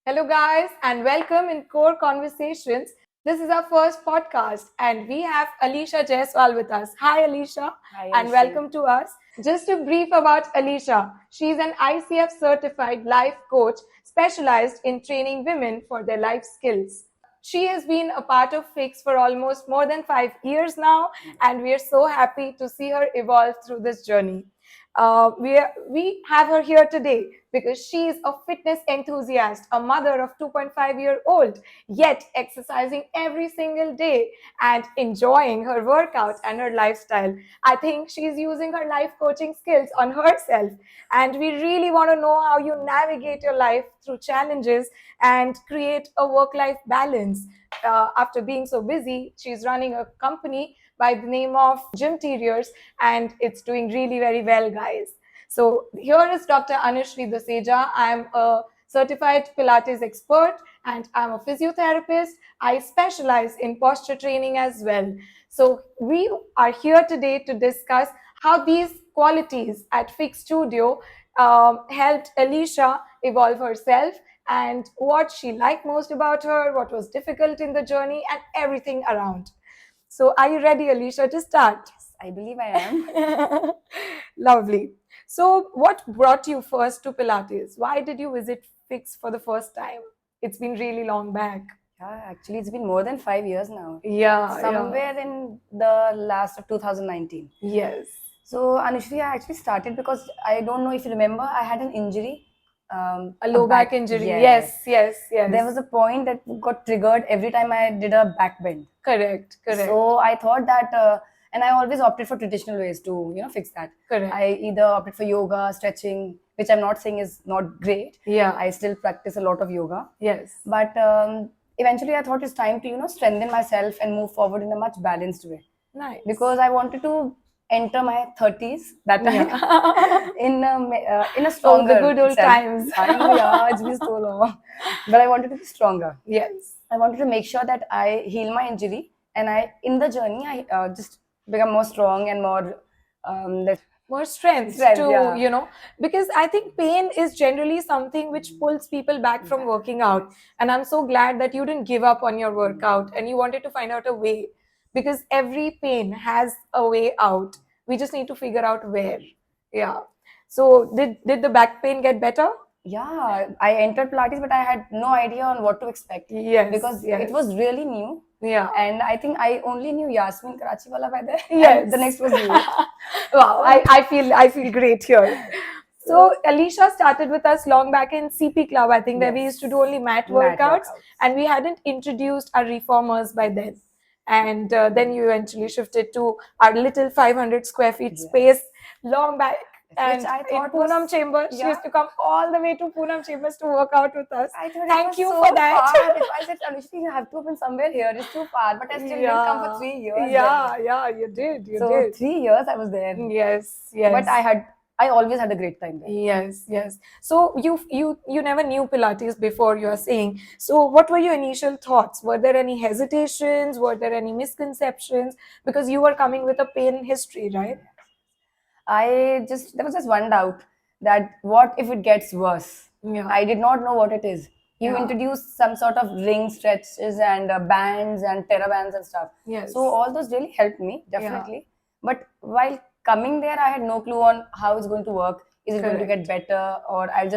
Hello, guys, and welcome in Core Conversations. This is our first podcast, and we have Alicia Jaiswal with us. Hi, Alicia, Hi, and Anushree. welcome to us. Just a brief about Alicia. She's an ICF certified life coach specialized in training women for their life skills. She has been a part of Fix for almost more than 5 years now, and we are so happy to see her evolve through this journey. We have her here today because she is a fitness enthusiast, a mother of 2.5-year-old, yet exercising every single day and enjoying her workout and her lifestyle. I think she's using her life coaching skills on herself, and we really want to know how you navigate your life through challenges and create a work-life balance. After being so busy, she's running a company by the name of Gymteriors, and it's doing really very well, guys. So here is Dr. Anushri Doseja. I'm a certified Pilates expert and I'm a physiotherapist. I specialize in posture training as well. So we are here today to discuss how these qualities at Fix Studio helped Alicia evolve herself and what she liked most about her, what was difficult in the journey, and everything around. So, are you ready, Alicia, to start? I believe I am. Lovely. So, what brought you first to Pilates? Why did you visit Fix for the first time? It's been really long back. Yeah, actually, it's been more than 5 years now. Yeah. Somewhere in the last of 2019. Yes. So, Anushri, I actually started because I don't know if you remember, I had an injury. A low back injury. Yes. Yes. There was a point that got triggered every time I did a back bend. Correct. So I thought that, and I always opted for traditional ways to, fix that. Correct. I either opted for yoga, stretching, which I'm not saying is not great. Yeah. I still practice a lot of yoga. Yes. But eventually I thought it's time to, strengthen myself and move forward in a much balanced way. Nice. Because I wanted to enter my 30s that time in a stronger the good old self. times. I know, yeah, it's been so long. But I wanted to be stronger. Yes. I wanted to make sure that I heal my injury, and in the journey, I just become more strong and more more strength to yeah. Because I think pain is generally something which pulls people back from working out, and I'm so glad that you didn't give up on your workout and you wanted to find out a way, because every pain has a way out. We just need to figure out where. Yeah. So did the back pain get better? Yeah, I entered Pilates, but I had no idea on what to expect. Yes, because yes. it was really new. Yeah. And I think I only knew Yasmin Karachiwala by then. Yes. And the next was you. Wow, I feel great here. So Alicia started with us long back in CP Club, I think, where we used to do only mat workouts, and we hadn't introduced our reformers by then. And then you eventually shifted to our little 500 square feet space long back. And Which I thought in Poonam was, Chambers, she used to come all the way to Poonam Chambers to work out with us. I thought Thank it was you so for that. Far. I said, Anushri, you have to open somewhere here. It's too far. But I still didn't come for 3 years. Yeah, you did. So 3 years I was there. Yes. But I always had a great time there. Yes. So you never knew Pilates before, you are saying. So what were your initial thoughts? Were there any hesitations? Were there any misconceptions? Because you were coming with a pain history, right? There was just one doubt, that what if it gets worse? Yeah. I did not know what it is. You introduced some sort of ring stretches and bands and TheraBands and stuff. Yes. So all those really helped me, definitely. But while coming there, I had no clue on how it's going to work. Is it going to get better, or I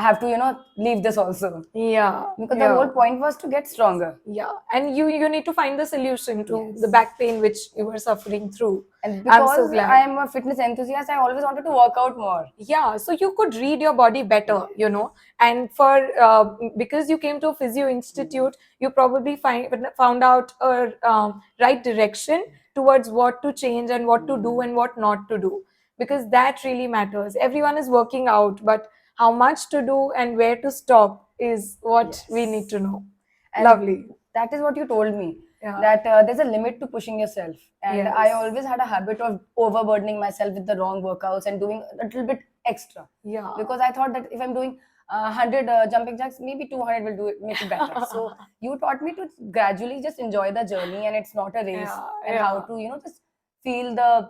have to, leave this also. Yeah. Because the whole point was to get stronger. Yeah. And you need to find the solution to the back pain which you were suffering through. And because I'm a fitness enthusiast, I always wanted to work out more. Yeah. So you could read your body better, and because you came to a physio institute, you probably found out a right direction towards what to change and what to do and what not to do, because that really matters. Everyone is working out, but how much to do and where to stop is what we need to know. And lovely. That is what you told me. Yeah. That there's a limit to pushing yourself. And I always had a habit of overburdening myself with the wrong workouts and doing a little bit extra. Yeah. Because I thought that if I'm doing 100 jumping jacks, maybe 200 will make it better. So you taught me to gradually just enjoy the journey, and it's not a race. And how to, just feel the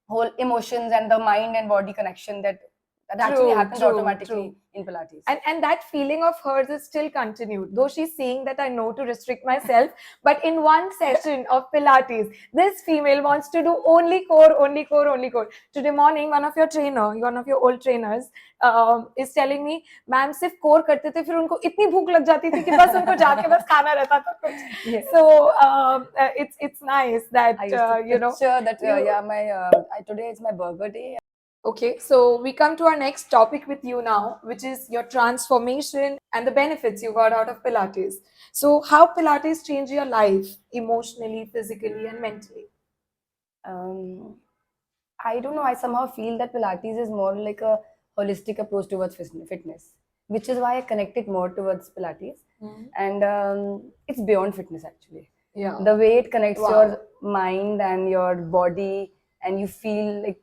whole emotions and the mind and body connection that That actually True, happens true, automatically true. in Pilates. And that feeling of hers is still continued, though she's saying that I know to restrict myself. But in one session of Pilates, this female wants to do only core, only core, only core. Today morning, one of your old trainers, is telling me, ma'am सिर्फ core करते थे, फिर उनको इतनी भूख लग जाती थी कि बस उनको जाके बस खाना रहता था कुछ. Yes. So it's nice that I used to you know. picture that you- my today is my burger day. Okay, so we come to our next topic with you now, which is your transformation and the benefits you got out of Pilates. So, how Pilates changed your life emotionally, physically, and mentally? I don't know. I somehow feel that Pilates is more like a holistic approach towards fitness, which is why I connected more towards Pilates. And it's beyond fitness actually. Yeah. The way it connects Wow. your mind and your body, and you feel like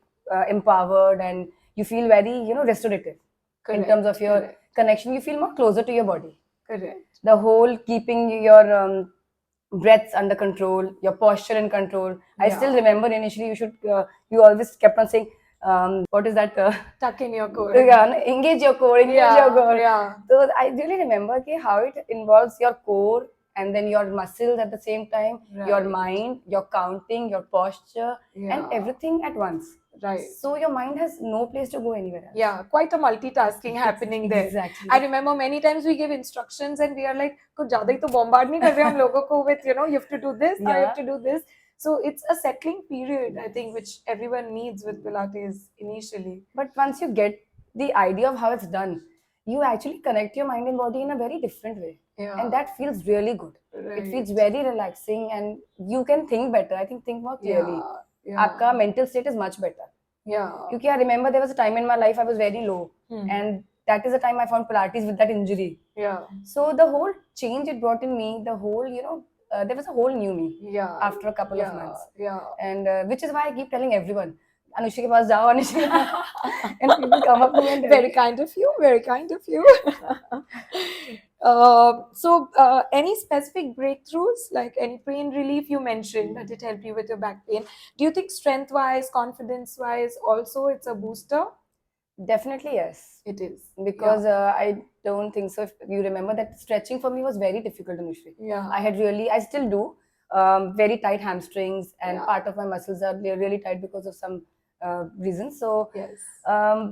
empowered, and you feel very restorative in Correct, terms of your correct. connection. You feel more closer to your body. Correct. The whole keeping your breaths under control, your posture in control. I Yeah. still remember initially you always kept on saying, what is that? Tuck in your core. Yeah, engage your core, engage your core. Yeah. So I really remember how it involves your core and then your muscles at the same time, your Right. mind, your counting, your posture, Yeah. and everything at once. Right. So your mind has no place to go anywhere else. Yeah, quite a multitasking happening there. Exactly. I remember many times we give instructions and we are like, कुछ ज़्यादा ही तो bombard नहीं कर रहे हम लोगों को with you have to do this, or you have to do this. So it's a settling period, I think, which everyone needs with Pilates initially. But once you get the idea of how it's done, you actually connect your mind and body in a very different way. Yeah. And that feels really good. Right. It feels very relaxing and you can think better. I think more clearly. Yeah. Aapka mental state is much better. Yeah. Because I remember there was a time in my life I was very low. And that is the time I found Pilates with that injury. Yeah. So the whole change it brought in me, the whole, there was a whole new me. Yeah. After a couple of months. Yeah. And which is why I keep telling everyone, Anushka ke paas jao, Anushka. And people come up to me and very kind of you, very kind of you. So any specific breakthroughs, like any pain relief you mentioned that it helped you with your back pain? Do you think strength-wise, confidence-wise, also it's a booster? Definitely yes. It is. Because I don't think so. If you remember that stretching for me was very difficult initially. Yeah. I still do very tight hamstrings, and part of my muscles are really tight because of some reasons. So yes.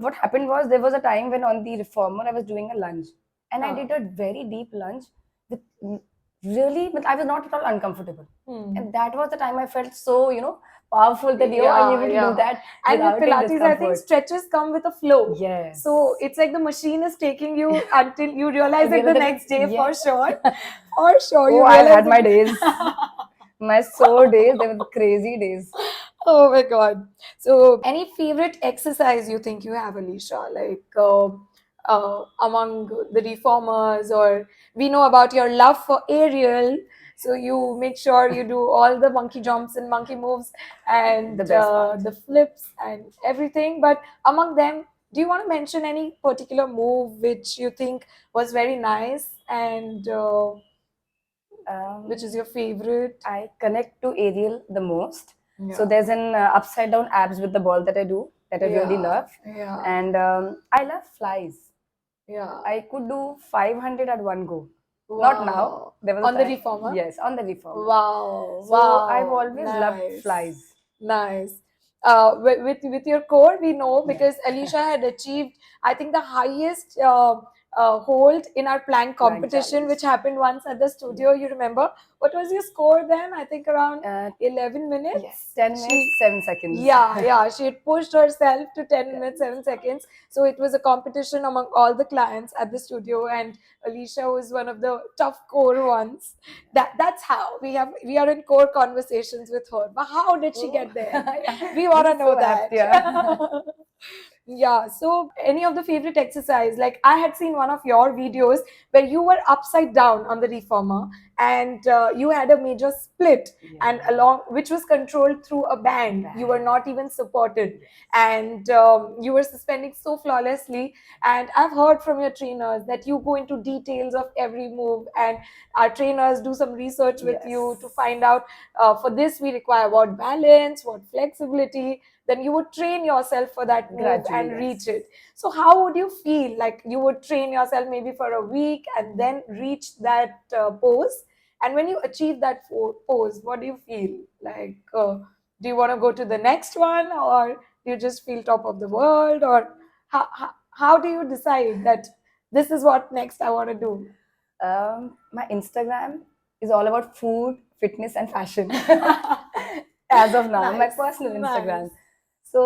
What happened was there was a time when on the reformer I was doing a lunge, and I did a very deep lunge with really, but I was not at all uncomfortable. And that was the time I felt so powerful that I'm able to do that. And with Pilates, I think stretches come with a flow. Yes. So it's like the machine is taking you until you realize it the next day for sure. For sure. Oh, I had my days. My sore days, they were the crazy days. Oh my God. So any favorite exercise you think you have, Alicia? Like among the reformers, or we know about your love for aerial. So you make sure you do all the monkey jumps and monkey moves and the flips and everything. But among them, do you want to mention any particular move which you think was very nice and which is your favorite? I connect to aerial the most. Yeah. So there's an upside down abs with the ball that I do that I really love. Yeah. And I love flies. Yeah. I could do 500 at one go. Wow. Not now. There was on the reformer? Yes, on the reformer. Wow. So I've always loved flies. Nice. With your core, we know because Alicia had achieved, I think, the highest hold in our plank competition, which happened once at the studio. You remember? What was your score then? I think around 11 minutes. Yes, 10 minutes, 7 seconds. Yeah. She had pushed herself to 10 minutes, 7 seconds. So it was a competition among all the clients at the studio, and Alicia was one of the tough core ones. That's how we are in core conversations with her. But how did she get there? We want to know that. Yeah. So any of the favorite exercise? Like I had seen one of your videos where you were upside down on the reformer and you had a major split and which was controlled through a band. You were not even supported and you were suspending so flawlessly. And I've heard from your trainers that you go into details of every move, and our trainers do some research with you to find out for this we require what balance, what flexibility. then you would train yourself for that move Gradually, and yes. reach it. So how would you feel? Like you would train yourself maybe for a week and then reach that pose. And when you achieve that pose, what do you feel? Like, do you want to go to the next one, or do you just feel top of the world, or how do you decide that this is what next I want to do? My Instagram is all about food, fitness, and fashion. As of now, my Nice, personal Instagram. nice. So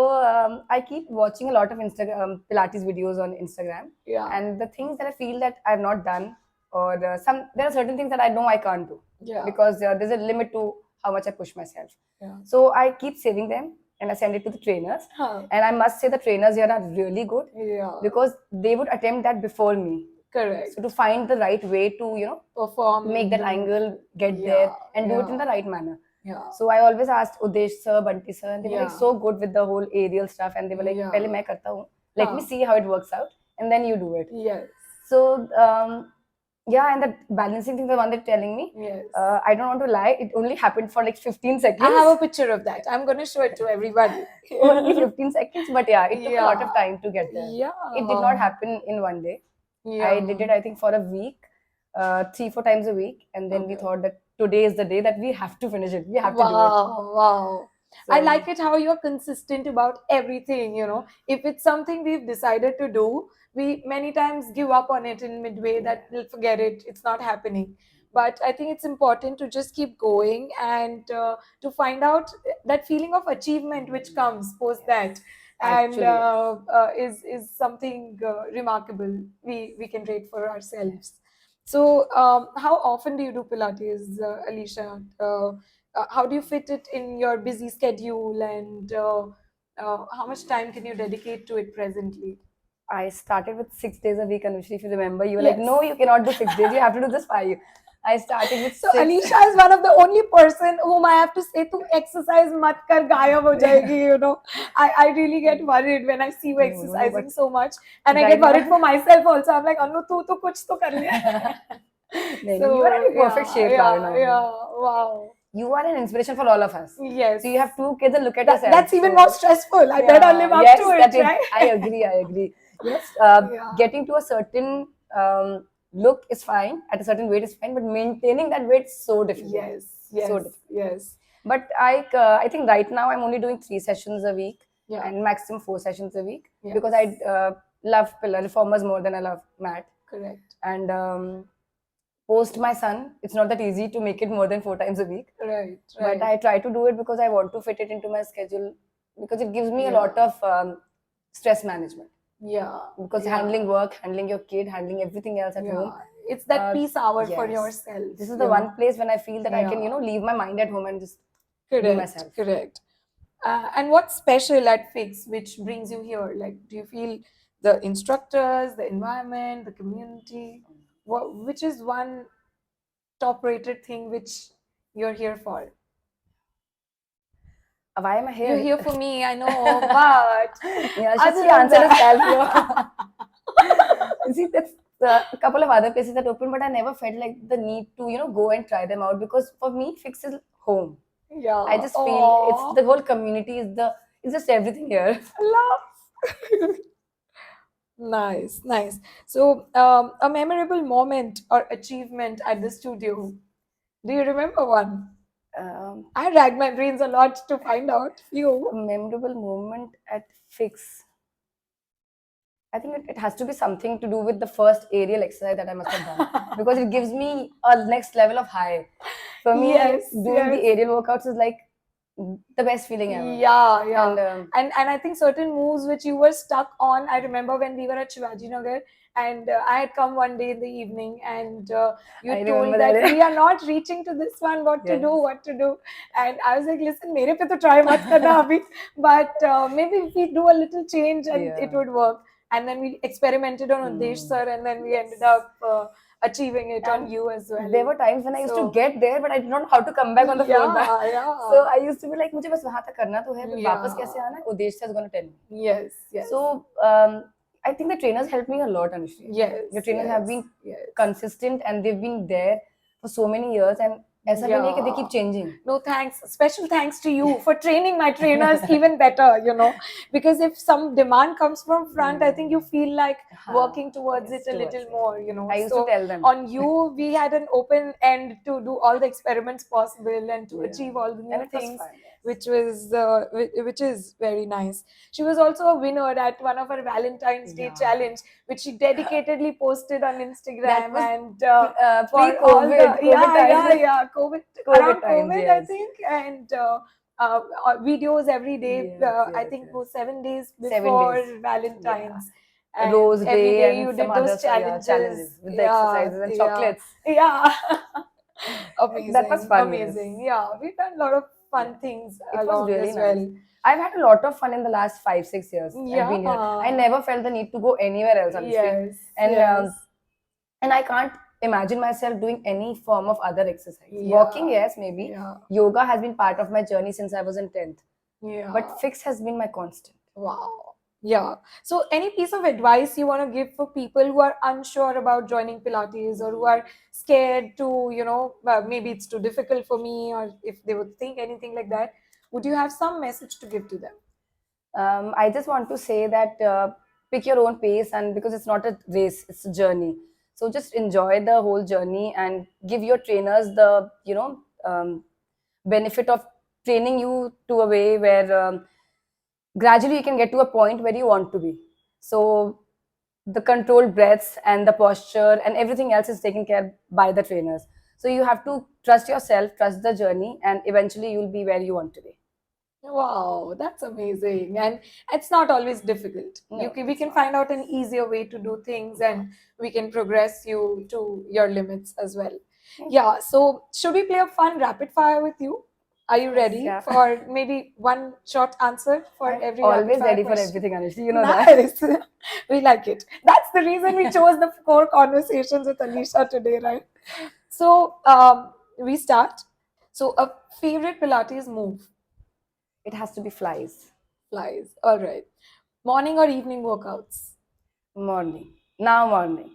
I keep watching a lot of Instagram Pilates videos on Instagram, Yeah. and the things that I feel that I've not done, or there are certain things that I know I can't do, Yeah. because there's a limit to how much I push myself. Yeah. So I keep saving them and I send it to the trainers. Huh. And I must say the trainers here are really good, Yeah. because they would attempt that before me. Correct. So to find the right way to Perform. make that angle, get Yeah, there, and do it in yeah. the right manner. Yeah. So I always asked Udesh sir, Bunty sir, and they were like Yeah. so good with the whole aerial stuff, and they were like, Yeah. "Pehle main karta hu. Let me Huh. see how it works out, and then you do it." Yes. So yeah, and that balancing thing, the one they're telling me, Yes. I don't want to lie, it only happened for like 15 seconds. I have a picture of that. I'm going to show it to everybody. Only 15 seconds, but yeah, it took a lot of Yeah. time to get there. Yeah. It did not happen in one day. Yeah. I did it, I think, for a week, 3-4 times a week, and then we Okay. thought that today is the day that we have to finish it. We have to do it. Wow. I So- like it how you're consistent about everything, If it's something we've decided to do, we many times give up on it in midway, that we'll forget it, it's not happening. But I think it's important to just keep going and to find out that feeling of achievement which comes post that. And Actually, is something remarkable we can rate for ourselves. So how often do you do Pilates, Alicia? How do you fit it in your busy schedule, and how much time can you dedicate to it presently? I started with 6 days a week, Anushri. If you remember, you were Yes. like, "No, you cannot do 6 days. You have to do this 5." I started with So 6. Alicia is one of the only person whom I have to say, "Tu exercise mat kar, gayab ho jayegi." I really get worried when I see you No, exercising but so much, and I right get worried now- for myself also. I'm like, "Anu, tu to kuch to kar le." You are in perfect shape, yeah, Lavanya. yeah, wow. You are an inspiration for all of us. Yes. So you have 2 kids and look at yourself. That's even So- more stressful. I better live up yes, to it, that is- right? I agree. Yes, Yeah. getting to a certain look is fine, at a certain weight is fine, but maintaining that weight is so difficult. Yes, yes, So difficult. yes. But I think right now I'm only doing 3 sessions a week, Yeah. and maximum 4 sessions a week, Yes. because I love pillar reformers more than I love mat. Correct. And post my son, it's not that easy to make it more than 4 times a week. Right, But I try to do it because I want to fit it into my schedule, because it gives me a lot of stress management. Yeah. Because yeah. handling work, handling your kid, handling everything else at home. It's that peace hour for yes. yourself. This is the one place when I feel that I can, Yeah. leave my mind at home and just Correct, be myself. correct. And what's special at Fix which brings you here? Like, do you feel the instructors, the environment, the community? Which is one top-rated thing which you're here for? Why am I here? You're here for me, I know, but Yeah, other she than answered that- herself. See, that's a couple of other places that open, but I never felt like the need to, go and try them out, because for me, Fix is home. Yeah. I just feel Aw. it's the whole community it's just everything here. Love. Nice, nice. So, a memorable moment or achievement at the studio. Do you remember one? I racked my brains a lot to find out A few. memorable moment at Fix. I think it has to be something to do with the first aerial exercise that I must have done, because it gives me a next level of high. For me, Yes, doing the yes. aerial workouts is like the best feeling ever. Yeah, yeah. And And I think certain moves which you were stuck on. I remember when we were at Shivaji Nagar, and I had come one day in the evening, and you I told remember that that. we are not reaching to this one. What to Yes. do? What to do? And I was like, listen, mere pe to try mat karna abhi, but maybe if we do a little change and Yeah. it would work. And then we experimented on Udesh sir, and then we ended up achieving it on And you as well. there were times when I used So- to get there, but I did not know how to come back on the floor back. Yeah. So I used to be like, मुझे बस वहाँ तक करना तो है, फिर Yeah. वापस कैसे आना है? Udesh sir is going to tell me. Yes, yes. So I think the trainers helped me a lot, Anushri. yes, The trainers have yes, been yes. consistent, and they've been there for so many years, and ऐसा भी नहीं है कि they Yeah. keep changing. No thanks. Special thanks to you for training my trainers even better, because if some demand comes from front, I think you feel like working towards yes, it a little more, I used So to tell them. on you, we had an open end to do all the experiments possible and to achieve all the new And it was things, fun, yes. which is very nice. She was also a winner at one of her Valentine's Day challenge, which she dedicatedly posted on Instagram. That was and for all pre-COVID, the COVID time. COVID COVID around times, COVID, I yes. think, and videos every day. Yes, I yes, think yes. was 7 days 7 before days. Valentine's. And Rose every Day day and you some did those other challenges with the exercises and chocolates. Yeah. Amazing. That was fun, Amazing. yes. Yeah, we've done a lot of fun things It was along really as nice. well. I've had a lot of fun in the last 5-6 years. I've been here. I Yeah. never felt the need to go anywhere else, honestly. Yes. And yes. and I can't imagine myself doing any form of other exercise. Yeah. Walking, yes, maybe. Yeah. Yoga has been part of my journey since I was in 10th. Yeah. But fix has been my constant. Wow. Yeah. So, any piece of advice you want to give for people who are unsure about joining Pilates or who are scared to, maybe it's too difficult for me, or if they would think anything like that, would you have some message to give to them? I just want to say that pick your own pace, and because it's not a race, it's a journey. So just enjoy the whole journey and give your trainers the benefit of training you to a way where gradually you can get to a point where you want to be. So the controlled breaths and the posture and everything else is taken care by the trainers. So you have to trust yourself, trust the journey, and eventually you'll be where you want to be. Wow, that's amazing. And it's not always difficult. No, We can find out an easier way to do things, and we can progress you to your limits as well. Yeah, so should we play a fun rapid fire with you? Are you ready for maybe one short answer for every Always rapid fire ready for question? everything, Anushri. You know Nice. We like it. That's the reason we chose the core conversations with Alisha today, right? So we start. So a favorite Pilates move? It has to be flies. Flies. All right. Morning or evening workouts? Morning. Now morning.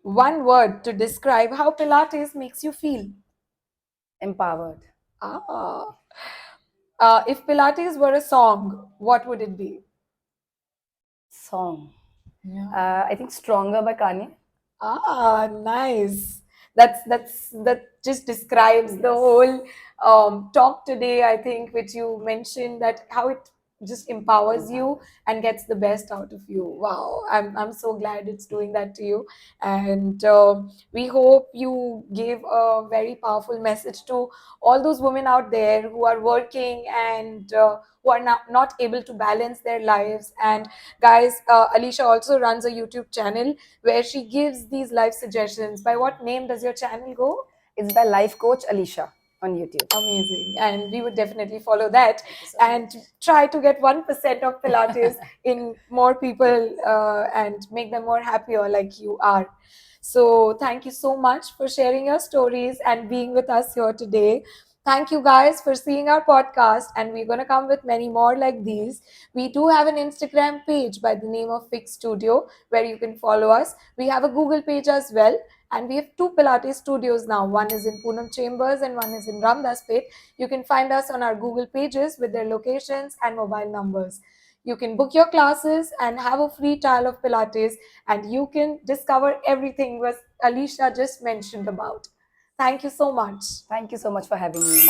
One word to describe how Pilates makes you feel. Empowered. If Pilates were a song, what would it be? Song. I think Stronger by Kanye. Nice. That just describes the whole talk today, I think, which you mentioned, that how it just empowers you and gets the best out of you. Wow, I'm so glad it's doing that to you. And we hope you gave a very powerful message to all those women out there who are working and who are not able to balance their lives. And guys, Alisha also runs a YouTube channel where she gives these life suggestions. By what name does your channel go? It's by Life Coach Alisha on YouTube. Amazing. And we would definitely follow that and try to get 1% of Pilates in more people and make them more happier like you are. So thank you so much for sharing your stories and being with us here today. Thank you guys for seeing our podcast, and we're going to come with many more like these. We do have an Instagram page by the name of Fix Studio where you can follow us. We have a Google page as well. And we have 2 Pilates studios now. One is in Poonam Chambers and one is in Ramdaspet. You can find us on our Google pages with their locations and mobile numbers. You can book your classes and have a free trial of Pilates, and you can discover everything what Alisha just mentioned about. Thank you so much. Thank you so much for having me.